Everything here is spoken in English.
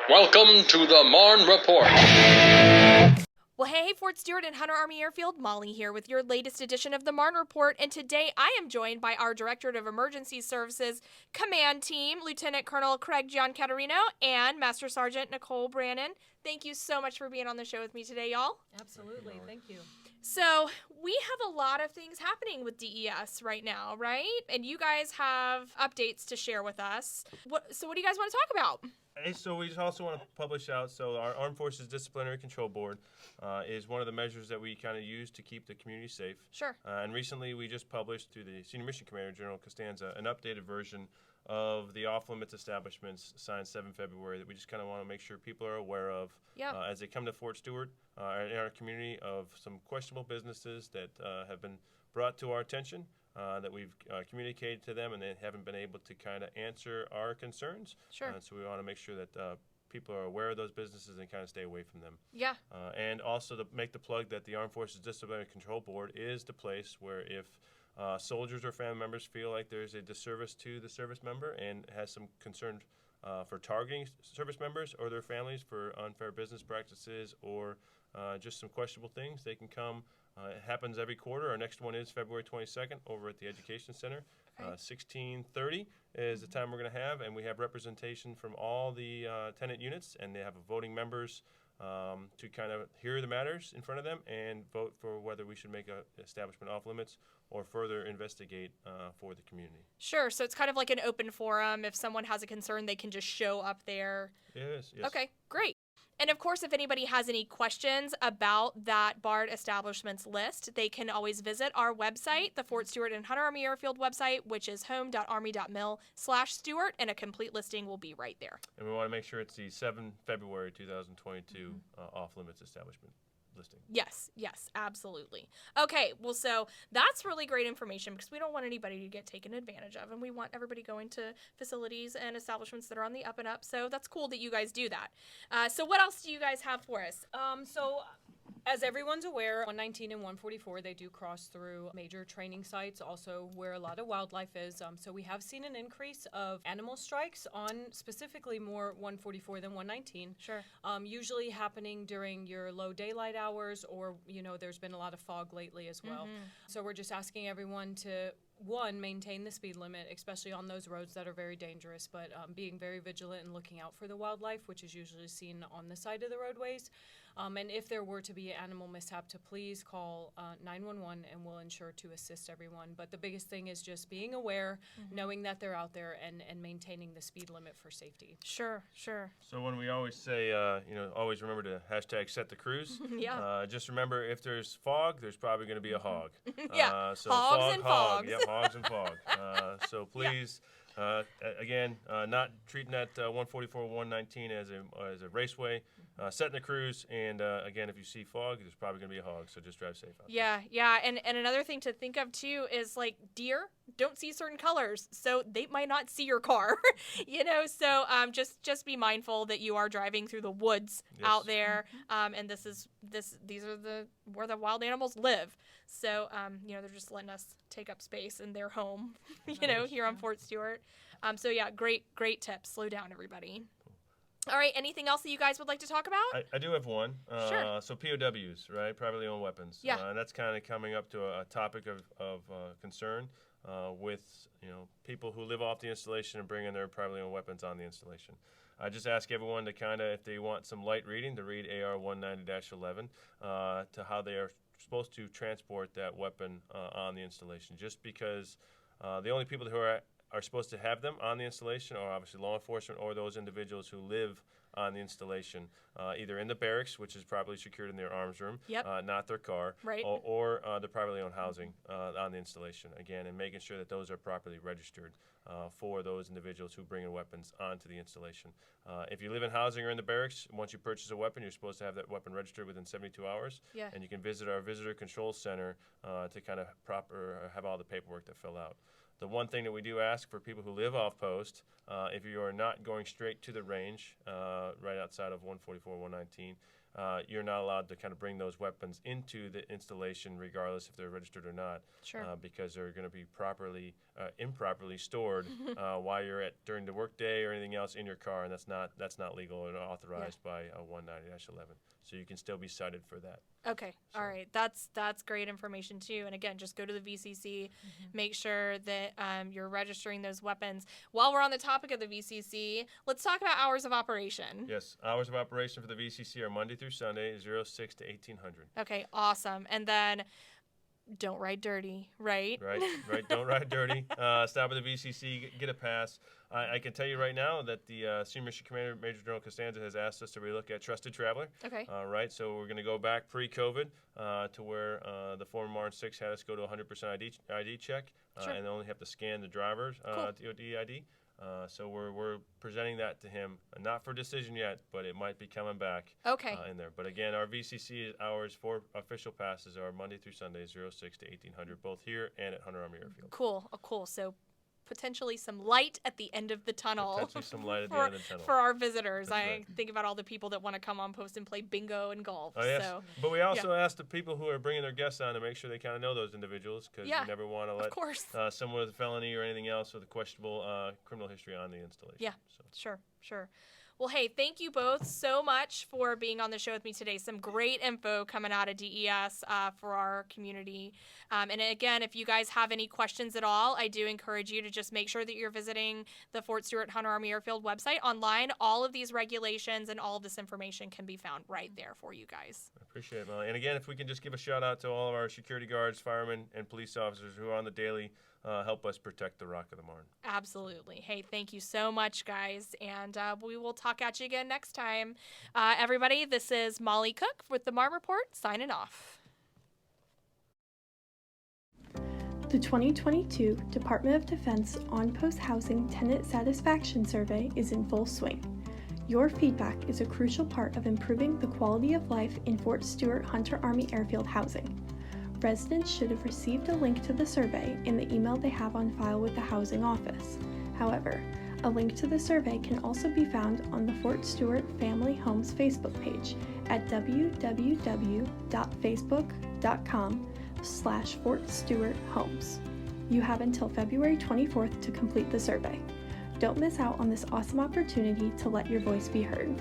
Welcome to the Marne Report. Well, hey, Fort Stewart and Hunter Army Airfield, Molly here with your latest edition of the Marne Report, and today I am joined by our Directorate of Emergency Services Command Team, Lieutenant Colonel Craig Giancaterino and Master Sergeant Nicole Brannon. Thank you so much for being on the show with me today, y'all. Absolutely, thank you. So, we have a lot of things happening with DES right now, right? And you guys have updates to share with us. So what do you guys want to talk about? Hey, so we just also want to publish out, so our Armed Forces Disciplinary Control Board is one of the measures that we kind of use to keep the community safe. Sure. And recently we just published through the Senior Mission Commander, General Costanza, an updated version of the off-limits establishments signed 7 February that we just kind of want to make sure people are aware of as they come to Fort Stewart in our community, of some questionable businesses that have been brought to our attention. That we've communicated to them, and they haven't been able to kind of answer our concerns. Sure. So we want to make sure that people are aware of those businesses and kind of stay away from them. Yeah. And also to make the plug that the Armed Forces Disciplinary Control Board is the place where if soldiers or family members feel like there's a disservice to the service member and has some concern for targeting service members or their families for unfair business practices or just some questionable things, they can come. It happens every quarter. Our next one is February 22nd over at the Education Center. 16:30 is the time we're going to have, and we have representation from all the tenant units, and they have voting members to kind of hear the matters in front of them and vote for whether we should make an establishment off limits or further investigate for the community. Sure. So it's kind of like an open forum. If someone has a concern, they can just show up there. It is, yes. Okay, great. And of course, if anybody has any questions about that barred establishments list, they can always visit our website, the Fort Stewart and Hunter Army Airfield website, which is home.army.mil/Stewart, and a complete listing will be right there. And we want to make sure it's the 7 February 2022 off-limits establishment listing. Yes, absolutely. Okay, well, so that's really great information because we don't want anybody to get taken advantage of, and we want everybody going to facilities and establishments that are on the up and up, so that's cool that you guys do that. So what else do you guys have for us? So, as everyone's aware, 119 and 144, they do cross through major training sites, also where a lot of wildlife is. So we have seen an increase of animal strikes on specifically more 144 than 119. Sure. Usually happening during your low daylight hours, or, there's been a lot of fog lately as well. So we're just asking everyone to, one, maintain the speed limit, especially on those roads that are very dangerous, but being very vigilant and looking out for the wildlife, which is usually seen on the side of the roadways. And if there were to be an animal mishap, to please call 911 and we'll ensure to assist everyone. But the biggest thing is just being aware, knowing that they're out there, and maintaining the speed limit for safety. Sure. So when we always say, always remember to hashtag set the cruise. Just remember, if there's fog, there's probably going to be a hog. So hogs and fogs. Yeah, hogs and fog. So please, again, not treating that 144, 119 as a raceway. Setting the cruise, and again, if you see fog, there's probably going to be a hog, so just drive safe out there. Yeah, and another thing to think of, too, is, like, deer don't see certain colors, so they might not see your car, so just be mindful that you are driving through the woods out there, and these are where the wild animals live, so, they're just letting us take up space in their home, here on Fort Stewart. So, yeah, great tips. Slow down, everybody. All right, anything else that you guys would like to talk about? I do have one. Sure. So POWs, right? Privately owned weapons. Yeah. And that's kind of coming up to a topic of concern with, people who live off the installation and bring in their privately owned weapons on the installation. I just ask everyone to kind of, if they want some light reading, to read AR 190-11 to how they are supposed to transport that weapon on the installation. Just because the only people who are supposed to have them on the installation are obviously law enforcement or those individuals who live on the installation, either in the barracks, which is properly secured in their arms room, not their car, right. or the privately owned housing on the installation, again, and making sure that those are properly registered for those individuals who bring in weapons onto the installation. If you live in housing or in the barracks, once you purchase a weapon, you're supposed to have that weapon registered within 72 hours, and you can visit our visitor control center to kind of have all the paperwork to fill out. The one thing that we do ask for people who live off post, if you are not going straight to the range, right outside of 144, 119, you're not allowed to kind of bring those weapons into the installation, regardless if they're registered or not, Sure. because they're going to be improperly stored while you're during the workday or anything else in your car, and that's not legal or authorized by 190-11. So you can still be cited for that. Okay. So. All right. That's great information too. And again, just go to the VCC, make sure that you're registering those weapons. While we're on the topic of the VCC, let's talk about hours of operation. Yes, hours of operation for the VCC are Monday through Sunday, 06 to 1800. Okay. Awesome. And then don't ride dirty, right? Right. Don't ride dirty. Stop at the VCC, get a pass. I can tell you right now that the Senior Mission Commander, Major General Costanza, has asked us to relook at Trusted Traveler. Okay. Right, so we're going to go back pre-COVID to where the former Marne 6 had us go to 100% ID check, Sure. and only have to scan the driver's DOD ID. So we're presenting that to him, not for decision yet, but it might be coming back in there. But again, our VCC hours for official passes are Monday through Sunday, 06 to 1800, both here and at Hunter Army Airfield. Cool. So potentially some light at the end of the tunnel. Potentially some light at the end of the tunnel. For our visitors. That's I right. think about all the people that want to come on post and play bingo and golf. Oh, yes. So, But we also ask the people who are bringing their guests on to make sure they kind of know those individuals, because you never want to of course. let someone with a felony or anything else with a questionable criminal history on the installation. Yeah, So. sure. Well, hey, thank you both so much for being on the show with me today. Some great info coming out of DES for our community. And again, if you guys have any questions at all, I do encourage you to just make sure that you're visiting the Fort Stewart-Hunter Army Airfield website online. All of these regulations and all of this information can be found right there for you guys. I appreciate it, Molly. And again, if we can just give a shout out to all of our security guards, firemen, and police officers who are on the daily, help us protect the Rock of the Marne. Absolutely. Hey, thank you so much, guys. And we will talk at you again next time. Everybody, this is Molly Cook with the Marne Report, signing off. The 2022 Department of Defense On-Post Housing Tenant Satisfaction Survey is in full swing. Your feedback is a crucial part of improving the quality of life in Fort Stewart-Hunter Army Airfield housing. Residents should have received a link to the survey in the email they have on file with the Housing Office. However, a link to the survey can also be found on the Fort Stewart Family Homes Facebook page at www.facebook.com/Fort Stewart Homes. You have until February 24th to complete the survey. Don't miss out on this awesome opportunity to let your voice be heard.